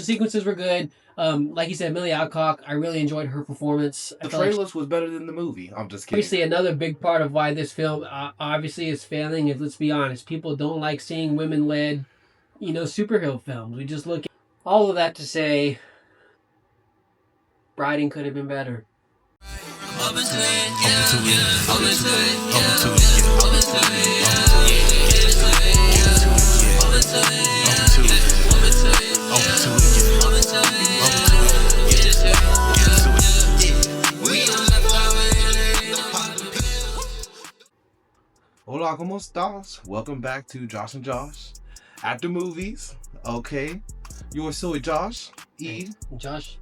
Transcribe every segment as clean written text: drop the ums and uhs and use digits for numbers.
action sequences were good. Like you said, Millie Alcock, I really enjoyed her performance. The trailers was better than the movie. I'm just kidding. Obviously, another big part of why this film obviously is failing is, let's be honest, people don't like seeing women-led, superhero films. We just look at all of that to say, writing could have been better. Hola, ¿cómo estás? Welcome back to Josh and Josh. After movies, okay. Yours so Josh. E. Josh.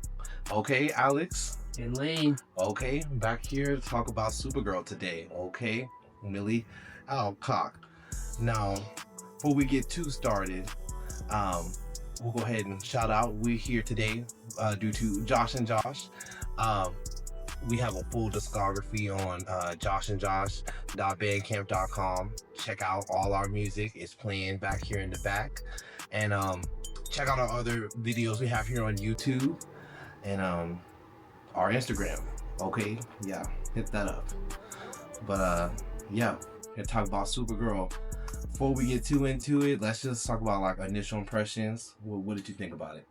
Okay, Alex. And Lane. Okay, back here to talk about Supergirl today. Okay, Millie Alcock. Now, before we get too started, we'll go ahead and shout out. We're here today due to Josh and Josh. We have a full discography on JoshandJosh.bandcamp.com. Check out all our music. It's playing back here in the back. And check out our other videos we have here on YouTube and our Instagram. Okay, yeah, hit that up. But yeah, here to talk about Supergirl. Before we get too into it, let's just talk about like initial impressions. What did you think about it?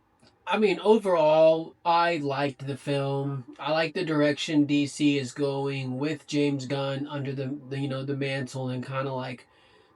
I mean, overall, I liked the film. I like the direction DC is going with James Gunn under the mantle and kind of like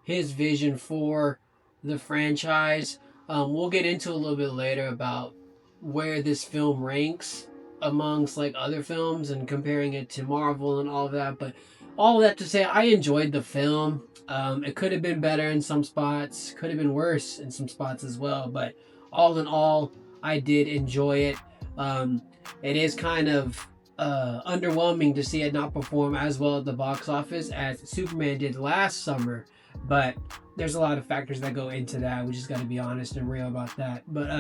his vision for the franchise. We'll get into a little bit later about where this film ranks amongst like other films and comparing it to Marvel and all of that. But all of that to say, I enjoyed the film. It could have been better in some spots, could have been worse in some spots as well. But all in all, I did enjoy it. It is kind of underwhelming to see it not perform as well at the box office as Superman did last summer, but there's a lot of factors that go into that. We just got to be honest and real about that. But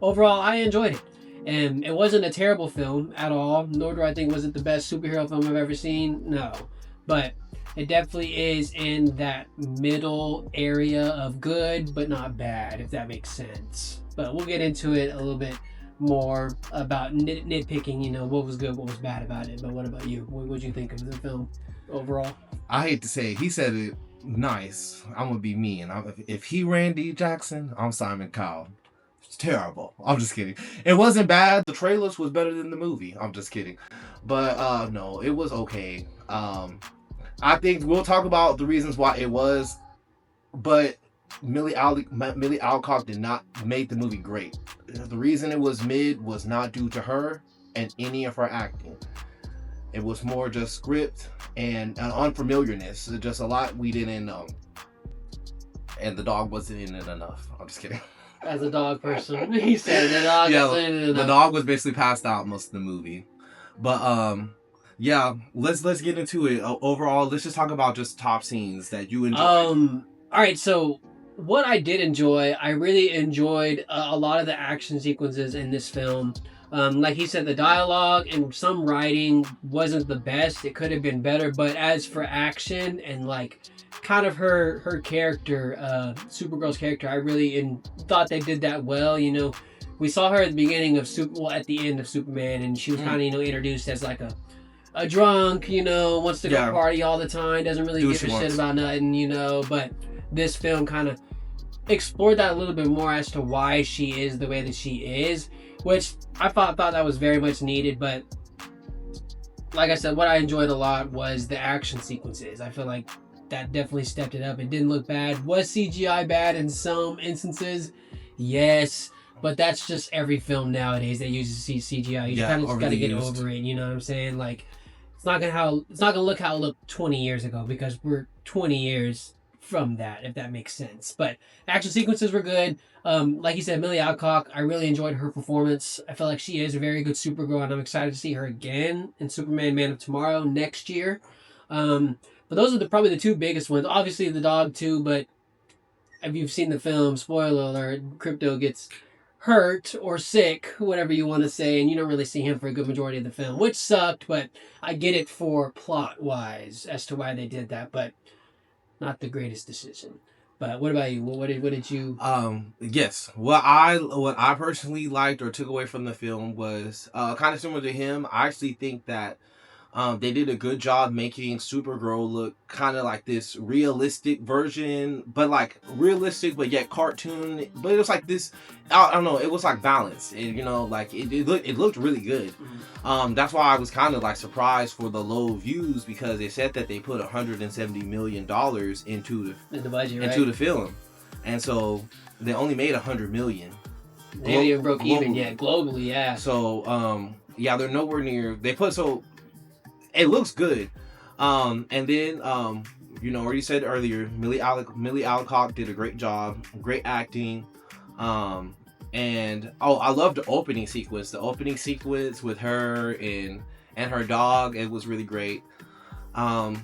overall, I enjoyed it. And it wasn't a terrible film at all, nor do I think was it the best superhero film I've ever seen. No. But it definitely is in that middle area of good, but not bad, if that makes sense. But we'll get into it a little bit more about nitpicking, what was good, what was bad about it. But what about you? What did you think of the film overall? I hate to say it, he said it nice. I'm going to be mean. If he Randy Jackson, I'm Simon Cowell. It's terrible. I'm just kidding. It wasn't bad. The trailers was better than the movie. I'm just kidding. But no, it was okay. I think we'll talk about the reasons why it was, but Millie Alcock did not make the movie great. The reason it was mid was not due to her and any of her acting. It was more just script and an unfamiliarness. Just a lot we didn't know. And the dog wasn't in it enough. I'm just kidding. As a dog person, he said the dog wasn't in it enough. The dog was basically passed out most of the movie. But yeah, let's get into it. Overall, let's just talk about just top scenes that you enjoyed. All right, so what I did enjoy, I really enjoyed a lot of the action sequences in this film. Like he said, the dialogue and some writing wasn't the best. It could have been better. But as for action and like kind of her character, Supergirl's character, I really thought they did that well. We saw her at the beginning of at the end of Superman, and she was kind of introduced as like a drunk, wants to go party all the time, doesn't really give a shit about nothing, But this film kind of explored that a little bit more as to why she is the way that she is, which I thought that was very much needed. But like I said, what I enjoyed a lot was the action sequences. I feel like that definitely stepped it up. It didn't look bad. Was CGI bad in some instances? Yes. But that's just every film nowadays that uses CGI. You kind of just got to get over it. You know what I'm saying? Like, it's not gonna look how it looked 20 years ago, because we're 20 years from that, if that makes sense. But action sequences were good. Like you said, Millie Alcock, I really enjoyed her performance. I feel like she is a very good Supergirl, and I'm excited to see her again in Superman Man of Tomorrow next year. But those are probably the two biggest ones. Obviously the dog too, but if you've seen the film, spoiler alert, Crypto gets hurt or sick, whatever you want to say, and you don't really see him for a good majority of the film, which sucked, but I get it for plot-wise as to why they did that, but not the greatest decision. But what about you? What did you? Yes. What I personally liked or took away from the film was kind of similar to him. I actually think that they did a good job making Supergirl look kind of like this realistic version, but like realistic, but yet cartoon. But it was like this. I don't know. It was like balanced, and like it looked really good. That's why I was kind of like surprised for the low views because they said that they put $170 million In the budget, right? into the film, and so they only made $100 million. They haven't even broke even yet globally. Yeah. So yeah, they're nowhere near. It looks good. And then already said earlier, Millie Alcock did a great job, great acting. And I love the opening sequence. The opening sequence with her and her dog, it was really great. So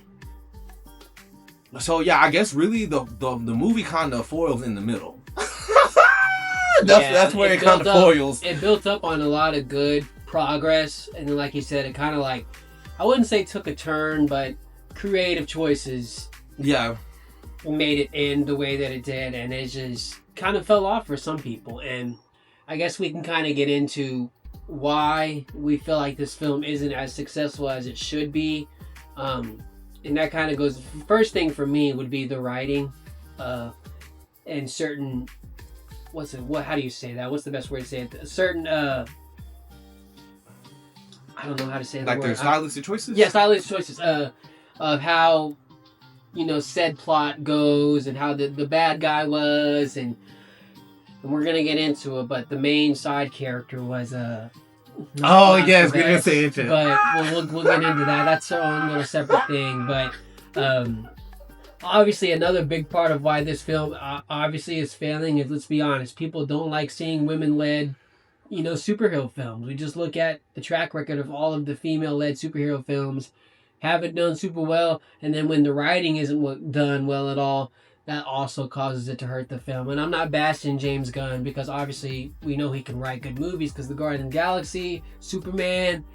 yeah, I guess really the movie kind of foils in the middle. That's where it kind of foils. It built up on a lot of good progress, and then like you said, it kind of like, I wouldn't say took a turn, but creative choices made it end the way that it did, and it just kind of fell off for some people. And I guess we can kind of get into why we feel like this film isn't as successful as it should be. And that kind of goes, first thing for me would be the writing, and certain, how do you say that? What's the best way to say it? Certain, I don't know how to say that. Like their stylistic choices? Yeah, stylistic choices. Of how, said plot goes and how the bad guy was, and we're gonna get into it, but the main side character was we're gonna say it. But we'll get into that. That's our own little separate thing. But obviously, another big part of why this film obviously is failing is, let's be honest, people don't like seeing women-led, superhero films. We just look at the track record of all of the female-led superhero films, haven't done super well, and then when the writing isn't done well at all, that also causes it to hurt the film. And I'm not bashing James Gunn, because obviously we know he can write good movies, because The Guardians of the Galaxy, Superman,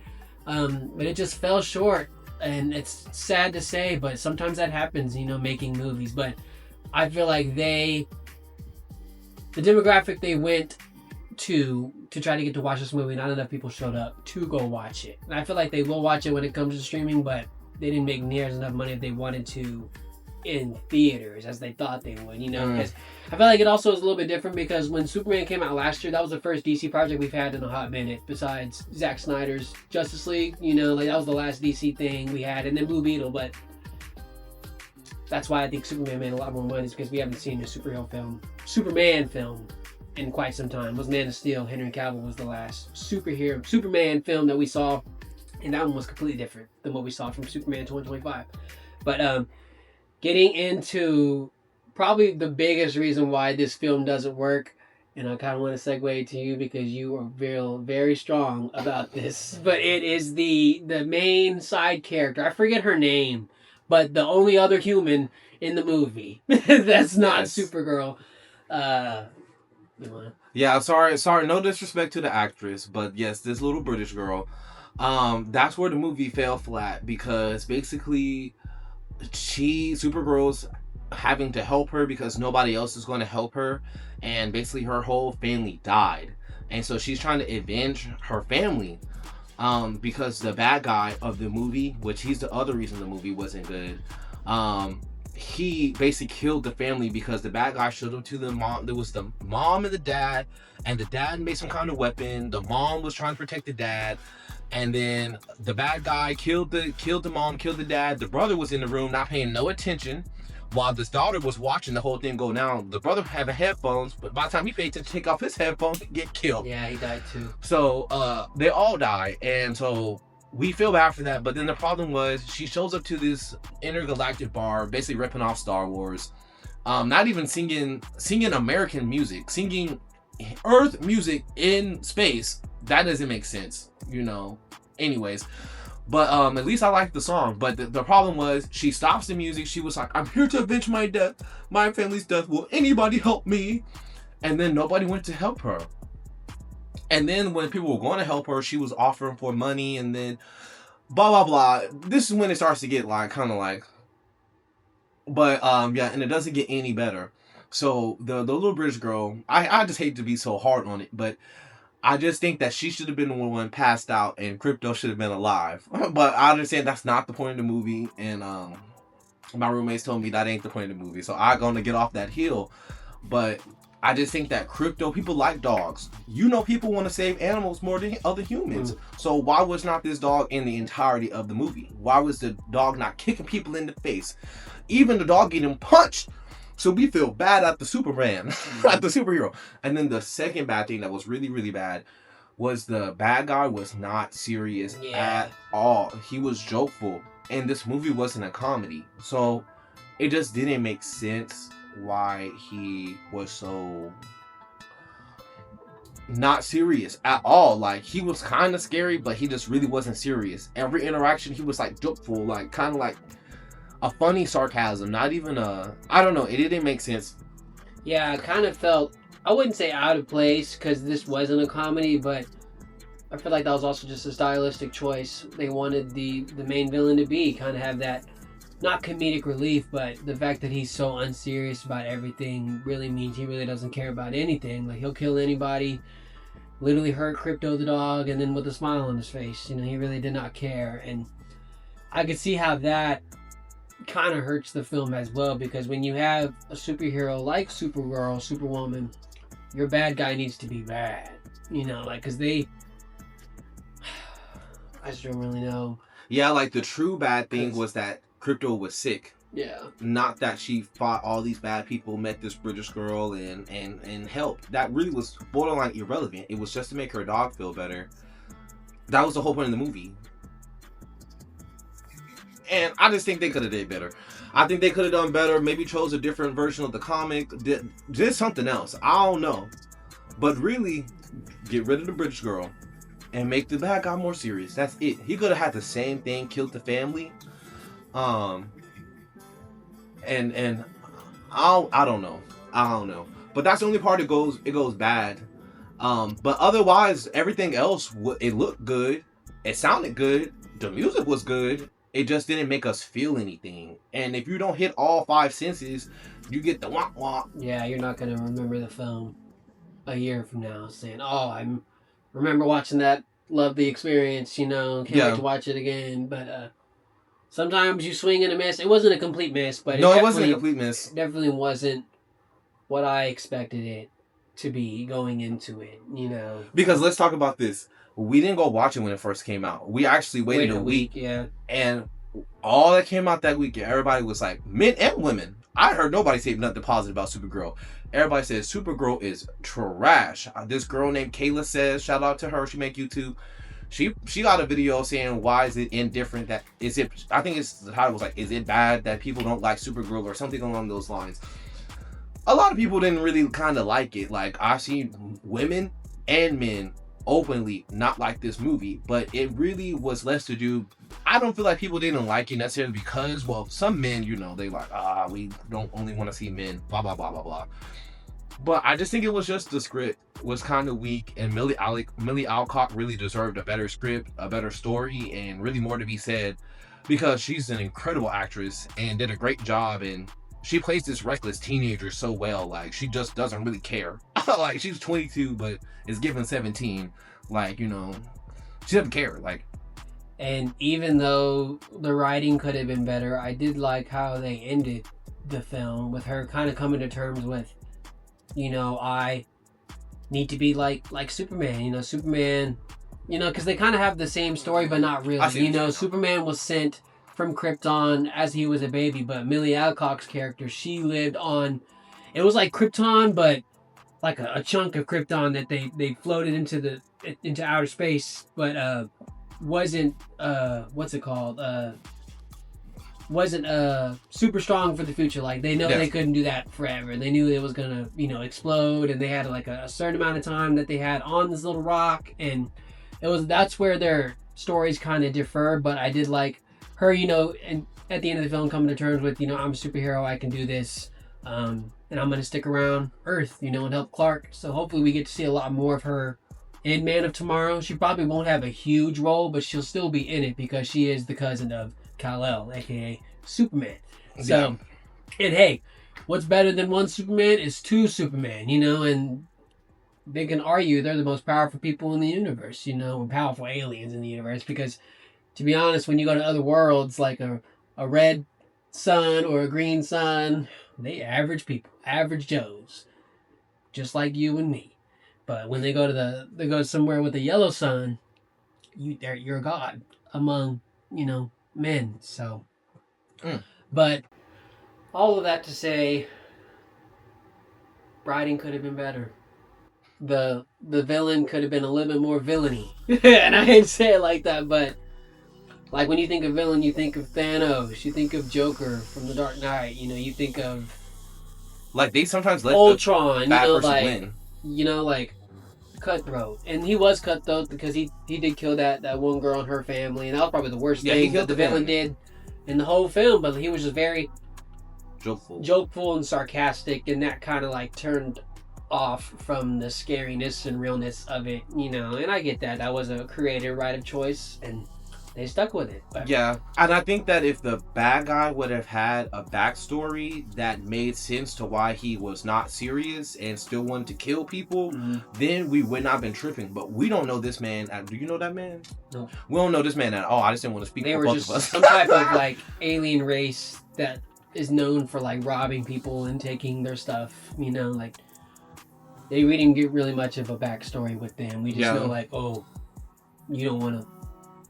but it just fell short. And it's sad to say, but sometimes that happens, making movies. But I feel like the demographic they went to try to get to watch this movie, not enough people showed up to go watch it. And I feel like they will watch it when it comes to streaming, but they didn't make near enough money if they wanted to in theaters as they thought they would, because I feel like it also is a little bit different, because when Superman came out last year, that was the first DC project we've had in a hot minute besides Zack Snyder's Justice League. Like that was the last DC thing we had, and then Blue Beetle. But that's why I think Superman made a lot more money, is because we haven't seen a Superman film in quite some time. It was Man of Steel. Henry Cavill was the last Superman film that we saw, and that one was completely different than what we saw from Superman 2025. But getting into probably the biggest reason why this film doesn't work, and I kind of want to segue to you because you are very, very strong about this, but it is the main side character. I forget her name, but the only other human in the movie that's not Supergirl. Yeah, sorry, no disrespect to the actress, but yes, this little British girl. That's where the movie fell flat, because basically Supergirl's having to help her because nobody else is going to help her, and basically her whole family died, and so she's trying to avenge her family, because the bad guy of the movie, which he's the other reason the movie wasn't good, he basically killed the family because the bad guy showed up to the mom. There was the mom and the dad made some kind of weapon. The mom was trying to protect the dad, and then the bad guy killed the mom, killed the dad. The brother was in the room not paying no attention, while this daughter was watching the whole thing go down. The brother having headphones, but by the time he paid attention to take off his headphones, get killed. Yeah, he died too. So they all die, and so we feel bad for that. But then the problem was, she shows up to this intergalactic bar, basically ripping off Star Wars, not even singing American music, singing Earth music in space. That doesn't make sense, anyways. But at least I liked the song. But the problem was, she stops the music. She was like, "I'm here to avenge my death, my family's death. Will anybody help me?" And then nobody went to help her. And then when people were going to help her, she was offering for money, and then blah blah blah. This is when it starts to get kind of like. But and it doesn't get any better. So the little British girl, I just hate to be so hard on it, but I just think that she should have been the one passed out and Crypto should have been alive. But I understand that's not the point of the movie, and my roommates told me that ain't the point of the movie, so I'm gonna get off that hill. But I just think that Crypto, people like dogs. You know, people want to save animals more than other humans. So why was not this dog in the entirety of the movie? Why was the dog not kicking people in the face? Even the dog getting punched. So we feel bad at the Superman, at the superhero. And then the second bad thing that was really, really bad was the bad guy was not serious at all. He was jokeful. And this movie wasn't a comedy. So it just didn't make sense why he was so not serious at all. Like, he was kind of scary, but he just really wasn't serious. Every interaction, he was like jokeful, like kind of like a funny sarcasm, not even I don't know, it didn't make sense. Yeah, I kind of felt, I wouldn't say out of place because this wasn't a comedy, but I feel like that was also just a stylistic choice. They wanted the main villain to be kind of have that, not comedic relief, but the fact that he's so unserious about everything really means he really doesn't care about anything. Like, he'll kill anybody, literally hurt Crypto the dog, and then with a smile on his face, you know, he really did not care. And I could see how that kind of hurts the film as well, because when you have a superhero like Supergirl, Superwoman, your bad guy needs to be bad, you know, like, because I just don't really know. Yeah, like, the true bad thing was that Crypto was sick. Yeah. Not that she fought all these bad people, met this British girl, and helped. That really was borderline irrelevant. It was just to make her dog feel better. That was the whole point of the movie. And I just think they could have did better. I think they could have done better. Maybe chose a different version of the comic. Did something else. I don't know. But really, get rid of the British girl and make the bad guy more serious. That's it. He could have had the same thing, killed the family. And I don't know. But that's the only part it goes bad. But otherwise, everything else, it looked good. It sounded good. The music was good. It just didn't make us feel anything. And if you don't hit all five senses, you get the womp womp. Yeah, you're not going to remember the film a year from now saying, oh, I remember watching that, love the experience, you know, can't wait to watch it again. But sometimes you swing and a miss. It wasn't a complete miss, but it wasn't a complete miss. It definitely wasn't what I expected it to be going into it, you know. Because let's talk about this. We didn't go watch it when it first came out. We actually waited a week. Yeah. And all that came out that week, everybody was like, men and women. I heard nobody say nothing positive about Supergirl. Everybody says Supergirl is trash. This girl named Kayla says, shout out to her, she make YouTube. She got a video saying, why is it indifferent that, I think it's the title was like, is it bad that people don't like Supergirl or something along those lines. A lot of people didn't really kind of like it. Like, I've seen women and men openly not like this movie, but it really was less to do. I don't feel like people didn't like it necessarily because, well, some men, you know, they like, we don't only want to see men, blah, blah, blah, blah, blah. But I just think it was just the script was kind of weak, and Millie Alcock really deserved a better script, a better story, and really more to be said, because she's an incredible actress and did a great job, and she plays this reckless teenager so well. Like, she just doesn't really care. Like, she's 22, but is given 17. Like, you know, she doesn't care. Like, and even though the writing could have been better, I did like how they ended the film with her kind of coming to terms with, you know, I need to be like Superman. You know, Superman, you know, because they kind of have the same story, but not really. You know, Superman was sent from Krypton as he was a baby, but Millie Alcock's character, she lived on, it was like Krypton, but like a chunk of Krypton that they floated into outer space, but wasn't wasn't super strong for the future. Like, they know they couldn't do that forever. They knew it was gonna, you know, explode, and they had like a certain amount of time that they had on this little rock, and that's where their stories kind of differ. But I did like her, you know, and at the end of the film coming to terms with, you know, I'm a superhero, I can do this, and I'm going to stick around Earth, you know, and help Clark. So hopefully we get to see a lot more of her in Man of Tomorrow. She probably won't have a huge role, but she'll still be in it because she is the cousin of Kal-El, aka Superman. So, and hey, what's better than one Superman is two Superman, you know, and they can argue they're the most powerful people in the universe, you know, and powerful aliens in the universe. Because, to be honest, when you go to other worlds like a red sun or a green sun, they average people, average Joes, just like you and me. But when they go somewhere with a yellow sun, you're a god among, you know, men. So, but all of that to say, writing could have been better. The villain could have been a little bit more villainy. And I hate to say it like that, but like when you think of villain, you think of Thanos, you think of Joker from The Dark Knight, you know, you think of like they sometimes let Ultron, the bad you know, person like win. You know, like Cutthroat, and he was cutthroat because he did kill that one girl and her family, and that was probably the worst thing that the villain did in the whole film. But he was just very jokeful and sarcastic, and that kind of like turned off from the scariness and realness of it, you know. And I get that was a creative right of choice, and they stuck with it. But. Yeah, and I think that if the bad guy would have had a backstory that made sense to why he was not serious and still wanted to kill people, then we would not have been tripping. But we don't know this man. Do you know that man? No. We don't know this man at all. I just didn't want to speak for both of us. Some type of like alien race that is known for like robbing people and taking their stuff, you know, like we didn't get really much of a backstory with them. We just know like, oh, you don't want to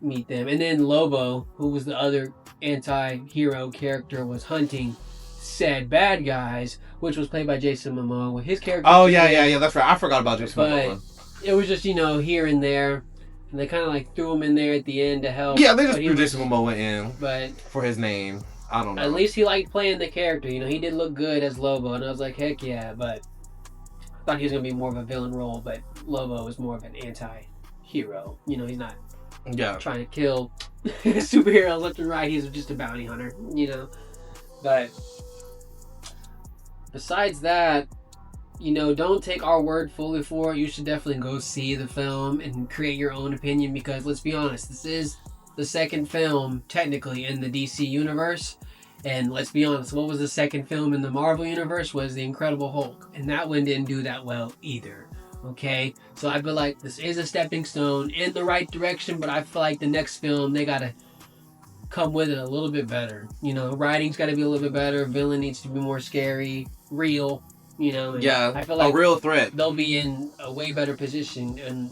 meet them. And then Lobo, who was the other anti-hero character, was hunting said bad guys, which was played by Jason Momoa with his character. Oh yeah, that's right. I forgot about Jason Momoa. It was just, you know, here and there, and they kind of like threw him in there at the end to help. Yeah, they just threw Jason Momoa in, but for his name. I don't know. At least he liked playing the character. You know, he did look good as Lobo, and I was like, heck yeah. But I thought he was gonna be more of a villain role, but Lobo is more of an anti-hero. You know, he's not trying to kill superheroes left and right. He's just a bounty hunter. You know, but besides that, you know, don't take our word fully for it. You should definitely go see the film and create your own opinion, because let's be honest, this is the second film technically in the DC universe, and let's be honest, what was the second film in the Marvel universe? Was the Incredible Hulk, and that one didn't do that well either. Okay, so I feel like this is a stepping stone in the right direction, but I feel like the next film, they gotta come with it a little bit better. You know, writing's gotta be a little bit better, villain needs to be more scary, real, you know. And I feel like a real threat. They'll be in a way better position, and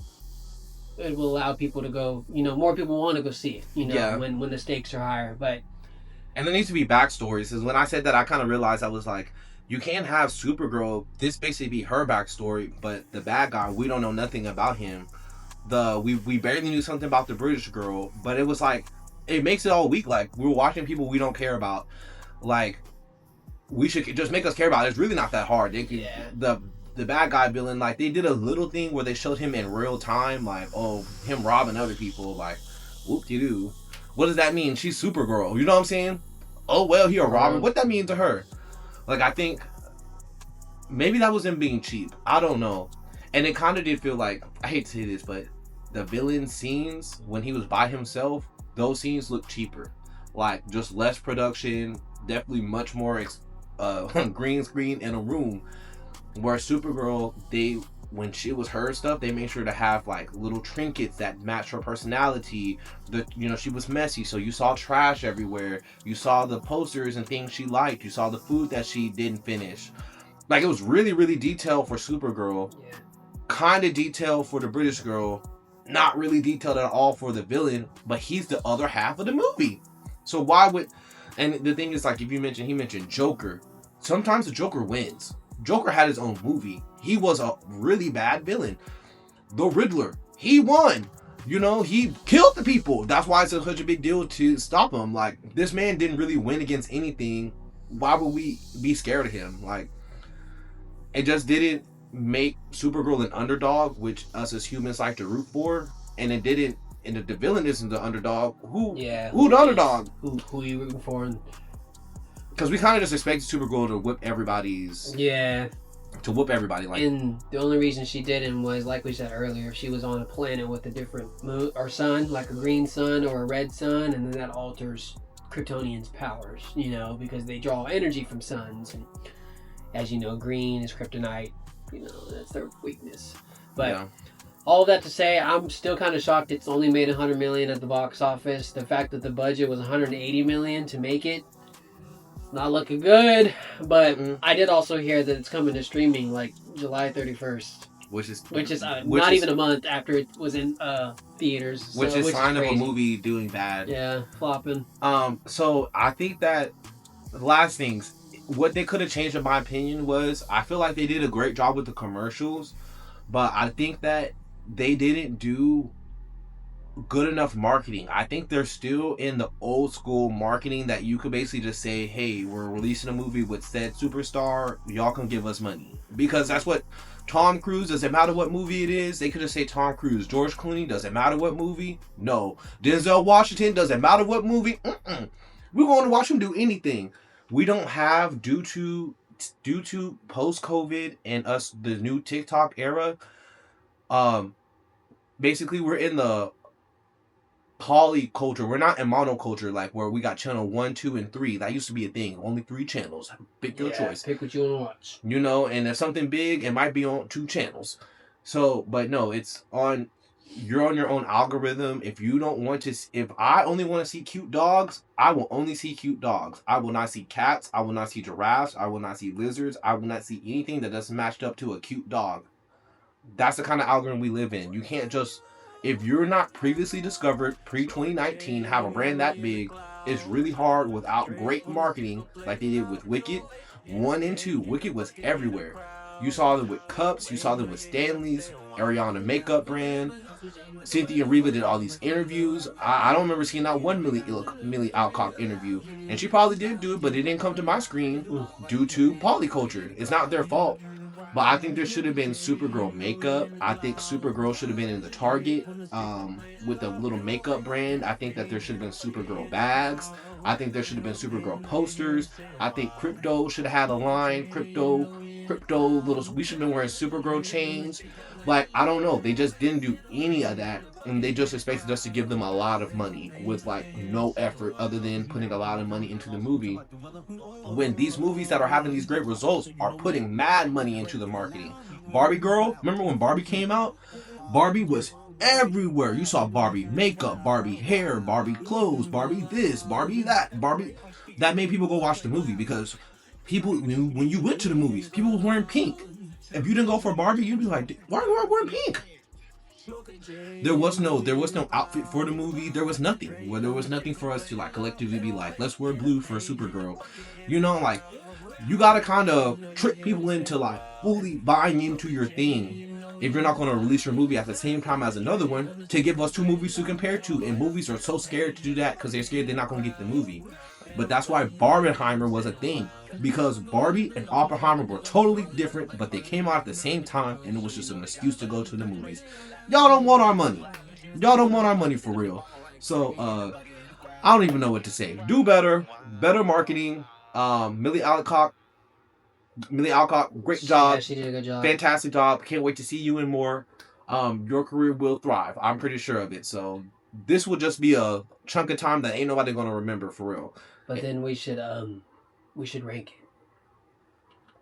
it will allow people to go, you know, more people want to go see it, you know, when the stakes are higher. But and there needs to be backstories, because when I said that, I kind of realized I was like, you can't have Supergirl, this basically be her backstory, but the bad guy, we don't know nothing about him. We barely knew something about the British girl, but it was like, it makes it all weak. Like, we're watching people we don't care about. Like, we should just make us care about it. It's really not that hard. The bad guy villain, like, they did a little thing where they showed him in real time, like, oh, him robbing other people, like, whoop-de-doo. What does that mean? She's Supergirl. You know what I'm saying? Oh, well, he a robber. What that mean to her? Like, I think maybe that was him being cheap. I don't know. And it kind of did feel like, I hate to say this, but the villain scenes, when he was by himself, those scenes look cheaper. Like, just less production, definitely much more green screen in a room. Where Supergirl, when she was her stuff, they made sure to have like little trinkets that match her personality. She was messy, so you saw trash everywhere. You saw the posters and things she liked. You saw the food that she didn't finish. Like, it was really, really detailed for Supergirl. Yeah. Kind of detailed for the British girl. Not really detailed at all for the villain, but he's the other half of the movie. So why would... And the thing is, like, if he mentioned Joker. Sometimes the Joker wins. Joker had his own movie. He was a really bad villain. The Riddler, he won. You know, he killed the people. That's why it's such a big deal to stop him. Like, this man didn't really win against anything. Why would we be scared of him? Like, it just didn't make Supergirl an underdog, which us as humans like to root for. And it didn't, and if the villain isn't the underdog, who the underdog? Who are you rooting for? Because we kind of just expected Supergirl to whip everybody's... Yeah. To whoop everybody. Like, and the only reason she didn't was, like we said earlier, she was on a planet with a different moon or sun, like a green sun or a red sun, and then that alters Kryptonians' powers, you know, because they draw energy from suns. And as you know, green is kryptonite. You know, that's their weakness. But Yeah. all of that to say, I'm still kind of shocked it's only made 100 million at the box office. The fact that the budget was 180 million to make it, not looking good. But I did also hear that it's coming to streaming like July 31st, which is not even a month after it was in theaters. Which is sign of a crazy. movie doing bad. Yeah, flopping. So I think that the last things, what they could have changed in my opinion was, I feel like they did a great job with the commercials, but I think that they didn't do good enough marketing. I think they're still in the old school marketing that you could basically just say, hey, we're releasing a movie with said superstar, y'all can give us money. Because that's what Tom Cruise, doesn't matter what movie it is, they could just say Tom Cruise. George Clooney, doesn't matter what movie, no. Denzel Washington, doesn't matter what movie, we're going to watch him do anything. We don't have, due to post-COVID and us, the new TikTok era, basically we're in the polyculture. We're not in monoculture, like where we got channel 1, 2, and 3. That used to be a thing. Only 3 channels. Pick your choice. Pick what you want to watch. You know, and if something big, it might be on 2 channels. So, but no, it's on. You're on your own algorithm. If you don't want to, if I only want to see cute dogs, I will only see cute dogs. I will not see cats. I will not see giraffes. I will not see lizards. I will not see anything that doesn't match up to a cute dog. That's the kind of algorithm we live in. You can't just, if you're not previously discovered, pre-2019, have a brand that big, it's really hard without great marketing like they did with Wicked 1 and 2. Wicked was everywhere. You saw them with cups, you saw them with Stanleys, Ariana makeup brand. Cynthia Erivo did all these interviews. I don't remember seeing not one Millie Alcock interview. And she probably did do it, but it didn't come to my screen due to polyculture. It's not their fault. But I think there should have been Supergirl makeup. I think Supergirl should have been in the Target with a little makeup brand. I think that there should have been Supergirl bags. I think there should have been Supergirl posters. I think Crypto should have had a line. Crypto little. We should have been wearing Supergirl chains. Like, I don't know. They just didn't do any of that. And they just expected us to give them a lot of money with like no effort other than putting a lot of money into the movie. When these movies that are having these great results are putting mad money into the marketing. Barbie Girl, remember when Barbie came out? Barbie was everywhere. You saw Barbie makeup, Barbie hair, Barbie clothes, Barbie this, Barbie that, Barbie. That made people go watch the movie because people knew when you went to the movies, people were wearing pink. If you didn't go for Barbie, you'd be like, why are you wearing pink? There was no outfit for the movie. There was nothing. Well, there was nothing for us to like collectively be like, let's wear blue for Supergirl. You know, like, you gotta kind of trick people into like fully buying into your thing if you're not going to release your movie at the same time as another one to give us 2 movies to compare to. And movies are so scared to do that because they're scared they're not going to get the movie. But that's why Barbenheimer was a thing, because Barbie and Oppenheimer were totally different, but they came out at the same time, and it was just an excuse to go to the movies. Y'all don't want our money. Y'all don't want our money for real. So, I don't even know what to say. Do better. Better marketing. Millie Alcock, great job. Yeah, she did a good job. Fantastic job. Can't wait to see you in more. Your career will thrive. I'm pretty sure of it. So, this will just be a chunk of time that ain't nobody gonna remember for real. But then we should rank it.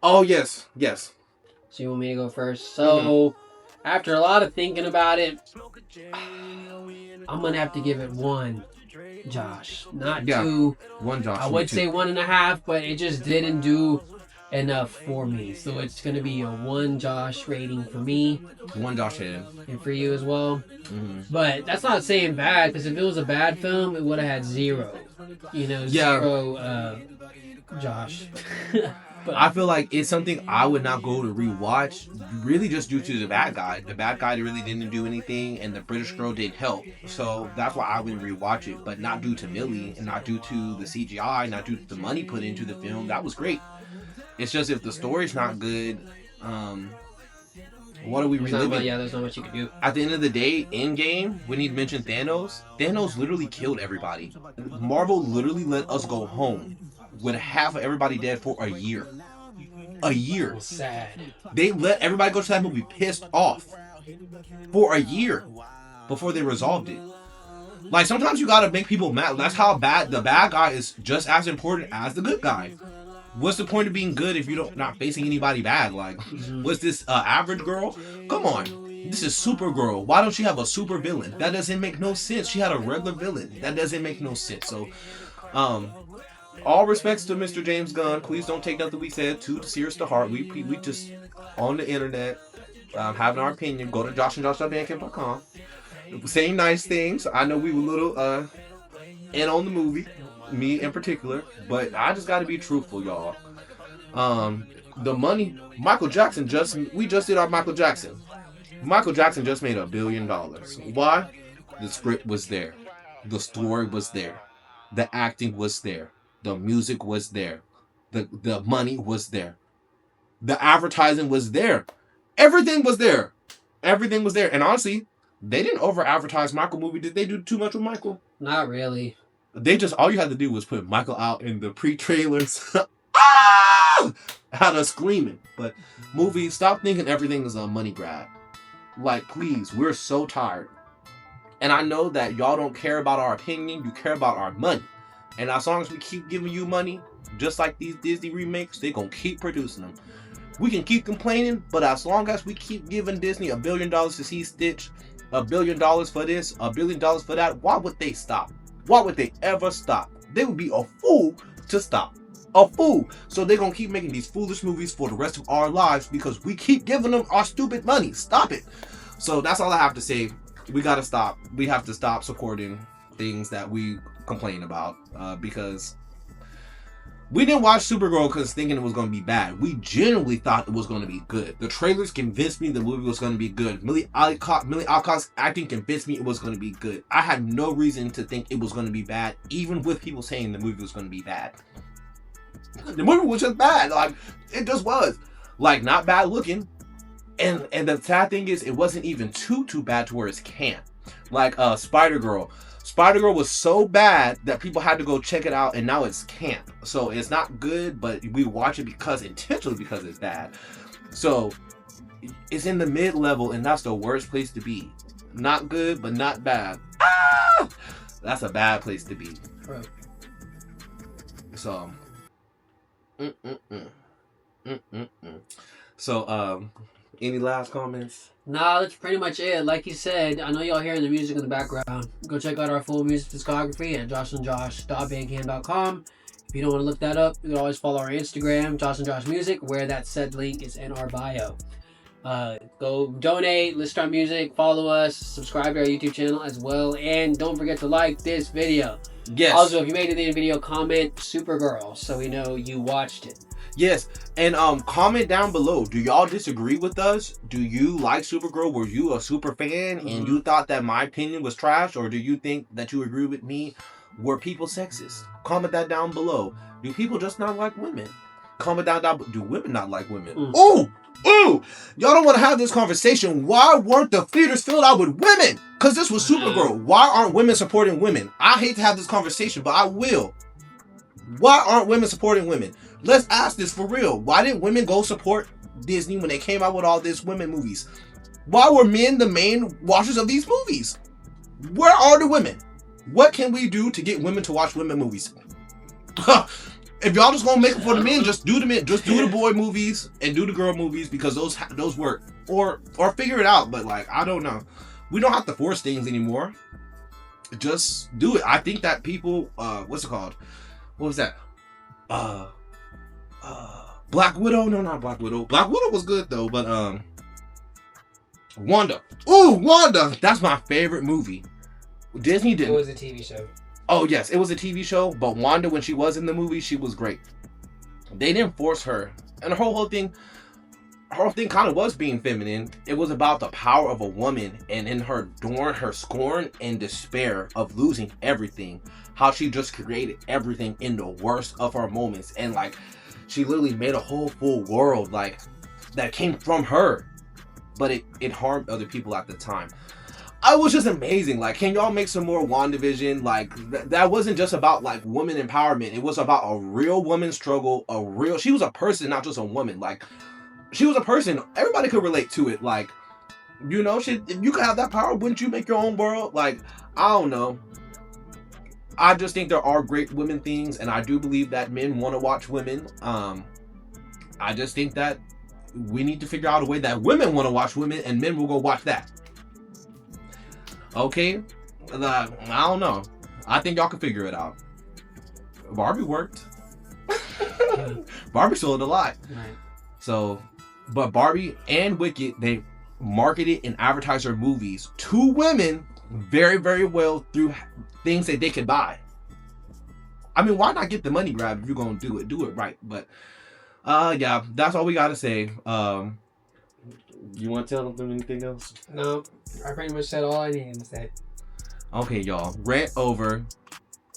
Oh yes. So you want me to go first? So after a lot of thinking about it, I'm gonna have to give it 1 Josh, not 2. 1 Josh. I would say 1.5, but it just didn't do enough for me. So it's gonna be a 1 Josh rating for me. 1 Josh head. And for you as well. But that's not saying bad, because if it was a bad film, it would have had 0. You know, 0 Josh. But I feel like it's something I would not go to rewatch, really just due to the bad guy. The bad guy really didn't do anything, and the British girl didn't help. So that's why I wouldn't rewatch it, but not due to Millie, and not due to the CGI, not due to the money put into the film. That was great. It's just if the story's not good, what are we reliving? Yeah, there's not much you can do. At the end of the day, Endgame, when he mentioned Thanos, Thanos literally killed everybody. Marvel literally let us go home with half of everybody dead for a year. A year. Sad. They let everybody go to that movie pissed off for a year before they resolved it. Like, sometimes you gotta make people mad. That's how bad the bad guy is, just as important as the good guy. What's the point of being good if you're not facing anybody bad? Like, what's this average girl? Come on. This is Supergirl. Why don't she have a super villain? That doesn't make no sense. She had a regular villain. That doesn't make no sense. So, all respects to Mr. James Gunn. Please don't take nothing we said too serious to heart. We just on the internet having our opinion. Go to JoshandJoshMusic.com. Saying nice things. I know we were a little in on the movie, me in particular, but I just got to be truthful, y'all. The money, Michael Jackson we just did our Michael Jackson. Michael Jackson just made $1 billion. Why? The script was there. The story was there. The acting was there. The music was there. The money was there. The advertising was there. Everything was there. Everything was there. And honestly, they didn't over-advertise Michael movie. Did they do too much with Michael? Not really. They just, all you had to do was put Michael out in the pre-trailers. Ah! Had us screaming. But movies, stop thinking everything is a money grab. Like, please, we're so tired. And I know that y'all don't care about our opinion. You care about our money. And as long as we keep giving you money, just like these Disney remakes, they're going to keep producing them. We can keep complaining, but as long as we keep giving Disney $1 billion to see Stitch, $1 billion for this, $1 billion for that, why would they stop? Why would they ever stop? They would be a fool to stop. A fool. So they're going to keep making these foolish movies for the rest of our lives because we keep giving them our stupid money. Stop it. So that's all I have to say. We got to stop. We have to stop supporting things that we complain about because we didn't watch Supergirl because thinking it was going to be bad. We genuinely thought it was going to be good. The trailers convinced me the movie was going to be good. Millie Alcott's acting convinced me it was going to be good. I had no reason to think it was going to be bad, even with people saying the movie was going to be bad. The movie was just bad. Like, it just was. Like, not bad looking. And the sad thing is, it wasn't even too bad to where it's camp. Like, Spider-Girl. Spider-Girl was so bad that people had to go check it out, and now it's camp. So it's not good, but we watch it intentionally because it's bad. So it's in the mid-level, and that's the worst place to be. Not good, but not bad. Ah! That's a bad place to be. Right. So, So, any last comments? Nah, that's pretty much it. Like you said, I know y'all hearing the music in the background. Go check out our full music discography at JoshandJosh.bandcamp.com. If you don't want to look that up, you can always follow our Instagram, JoshandJoshMusic, where that said link is in our bio. Go donate, listen to our music, follow us, subscribe to our YouTube channel as well, and don't forget to like this video. Yes. Also, if you made it in the video, comment Supergirl so we know you watched it. Yes, and comment down below. Do y'all disagree with us? Do you like Supergirl? Were you a super fan and you thought that my opinion was trash? Or do you think that you agree with me? Were people sexist? Comment that down below. Do people just not like women? Comment down. Do women not like women? Ooh! Y'all don't want to have this conversation. Why weren't the theaters filled out with women? Because this was Supergirl. Why aren't women supporting women? I hate to have this conversation, but I will. Why aren't women supporting women? Let's ask this for real. Why didn't women go support Disney when they came out with all these women movies? Why were men the main watchers of these movies? Where are the women? What can we do to get women to watch women movies? If y'all just gonna make it for the men, just do the men. Just do the boy movies and do the girl movies because those work. Or figure it out. But like, I don't know. We don't have to force things anymore. Just do it. I think that people, what's it called? What was that? Black Widow? No, not Black Widow. Black Widow was good though, but Wanda. Ooh, Wanda! That's my favorite movie. Disney didn't. It was a TV show. Oh yes, it was a TV show, but Wanda, when she was in the movie, she was great. They didn't force her. And her whole thing kind of was being feminine. It was about the power of a woman and in her during her scorn and despair of losing everything. How she just created everything in the worst of her moments. And like, she literally made a whole full world like that came from her. But it harmed other people at the time. I was just amazing. Like, can y'all make some more WandaVision? Like, that wasn't just about like woman empowerment. It was about a real woman's struggle. She was a person, not just a woman. Like, she was a person. Everybody could relate to it. Like, you know, if you could have that power, wouldn't you make your own world? Like, I don't know. I just think there are great women things, and I do believe that men want to watch women. I just think that we need to figure out a way that women want to watch women, and men will go watch that. Okay, I don't know. I think y'all can figure it out. Barbie worked. Barbie sold a lot. Right. So, but Barbie and Wicked, they marketed and advertised their movies to women very, very well through things that they could buy. I mean, why not get the money grab if you're gonna do it right? But yeah, that's all we gotta say. You want to tell them anything else? No, I pretty much said all I needed to say. Okay, y'all, rant over.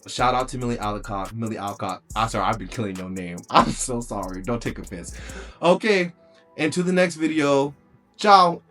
Shout out to Millie Alcott. I'm sorry, I've been killing your name. I'm so sorry. Don't take offense. Okay, and to the next video. Ciao.